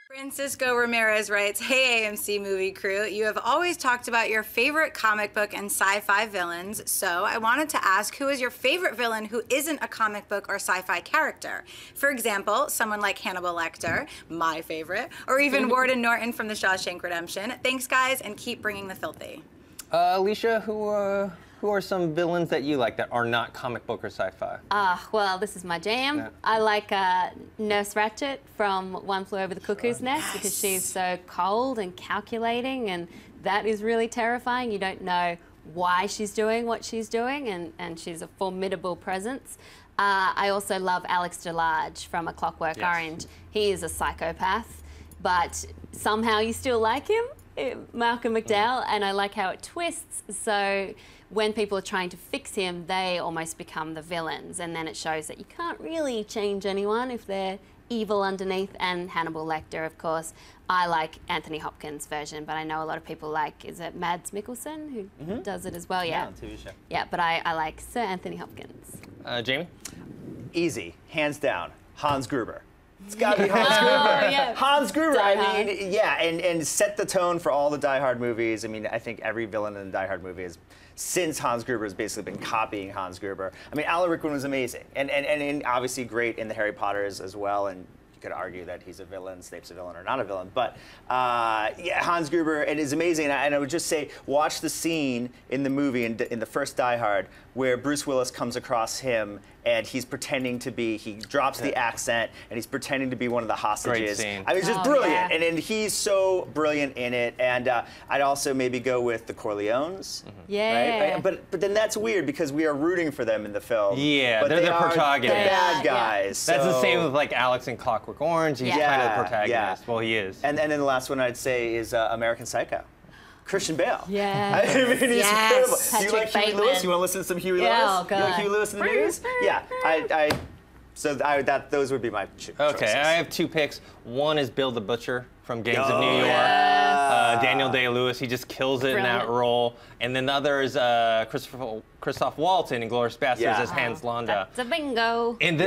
Francisco Ramirez writes, "Hey AMC movie crew, you have always talked about your favorite comic book and sci-fi villains, so I wanted to ask, who is your favorite villain who isn't a comic book or sci-fi character? For example, someone like Hannibal Lecter, my favorite, or even Warden Norton from the Shawshank Redemption. Thanks guys, and keep bringing the filthy." Alicia, who are some villains that you like that are not comic book or sci-fi? Well, this is my jam. Yeah. I like Nurse Ratched from One Flew Over the Cuckoo's Nest because she's so cold and calculating, and that is really terrifying. You don't know why she's doing what she's doing, and she's a formidable presence. I also love Alex DeLarge from A Clockwork Orange. He is a psychopath, but somehow you still like him, Malcolm McDowell, and I like how it twists. So when people are trying to fix him, they almost become the villains, and then it shows that you can't really change anyone if they're evil underneath. And Hannibal Lecter, of course. I like Anthony Hopkins' version, but I know a lot of people like, is it Mads Mikkelsen who does it as well? Yeah, on TV show. Yeah, but I like Sir Anthony Hopkins. Jamie? Easy, hands down, Hans Gruber. It's gotta be Hans Gruber. Yeah. Hans Gruber. Die I mean, yeah, and set the tone for all the Die Hard movies. I mean, I think every villain in the Die Hard movie since Hans Gruber has basically been copying Hans Gruber. I mean, Alan Rickman was amazing, and obviously great in the Harry Potters as well. And you could argue that he's a villain, Snape's a villain, or not a villain. But yeah, Hans Gruber, it is amazing. And I would just say, watch the scene in the movie in the first Die Hard where Bruce Willis comes across him and he's pretending to be, he drops the accent and he's pretending to be one of the hostages. Great scene. I mean, it's just brilliant. And he's so brilliant in it. And I'd also maybe go with the Corleones. Yeah. Right? But then that's weird because we are rooting for them in the film. Yeah, but they're the protagonists. The bad guys. That's the so. same with like Alex in Clockwork Orange. He's kind of the protagonist. Well, he is. And then the last one I'd say is American Psycho. Christian Bale. Yeah. I mean, he's incredible. Patrick You like Huey Bateman. Lewis? You want to listen to some Huey Lewis? Oh, God. You like Huey Lewis in the news? Yeah. Those would be my choices. Okay, I have two picks. One is Bill the Butcher from Gangs of New York. Yes. Daniel Day-Lewis, he just kills it in that role. And then the other is Christoph Waltz in Inglourious Basterds as Hans Landa. It's a bingo. And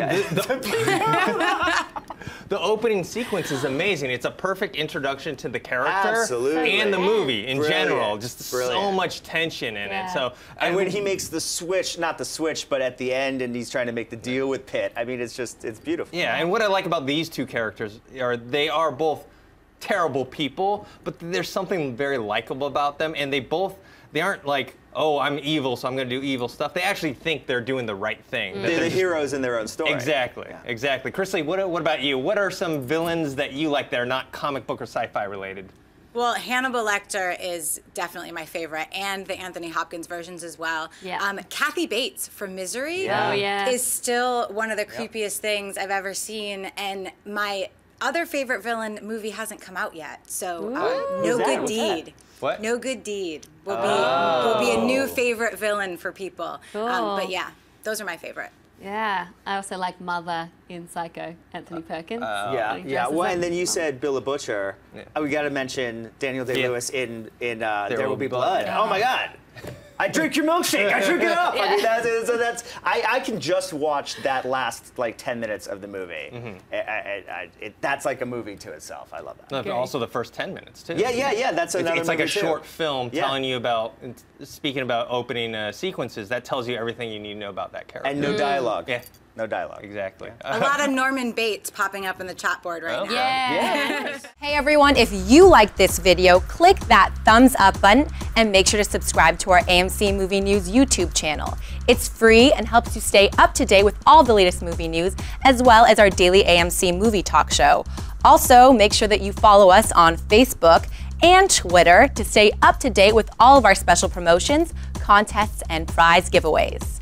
the opening sequence is amazing. It's a perfect introduction to the character and the movie in general. Just so much tension in it. So, and when he makes the switch, not the switch, but at the end, and he's trying to make the deal with Pitt, I mean, it's beautiful. Yeah, and what I like about these two characters are they are both terrible people, but there's something very likable about them, and they aren't like, oh, I'm evil, so I'm going to do evil stuff. They actually think they're doing the right thing. They're the heroes in their own story. Exactly, exactly. Chrisley, what about you? What are some villains that you like that are not comic book or sci-fi related? Well, Hannibal Lecter is definitely my favorite, and the Anthony Hopkins versions as well. Yeah. Kathy Bates from Misery is still one of the creepiest things I've ever seen, and my other favorite villain movie hasn't come out yet, so No Good Deed. What? No Good Deed will be a new favorite villain for people. Cool. But yeah, those are my favorite. Yeah, I also like Mother in Psycho, Anthony Perkins. Yeah. Well, and then you said Bill the Butcher. We got to mention Daniel Day-Lewis in There Will Be Blood. Oh my God. I drink your milkshake. I drink it up. I mean, I can just watch that last like 10 minutes of the movie. That's like a movie to itself. I love that. Also the first 10 minutes too. Yeah. That's another. It's like a movie short film telling you about. Speaking about opening sequences, that tells you everything you need to know about that character. And no dialogue. Yeah. No dialogue. Exactly. A lot of Norman Bates popping up in the chat board right now. Yeah. Hey everyone, if you liked this video, click that thumbs up button and make sure to subscribe to our AMC Movie News YouTube channel. It's free and helps you stay up to date with all the latest movie news, as well as our daily AMC Movie Talk show. Also, make sure that you follow us on Facebook and Twitter to stay up to date with all of our special promotions, contests, and prize giveaways.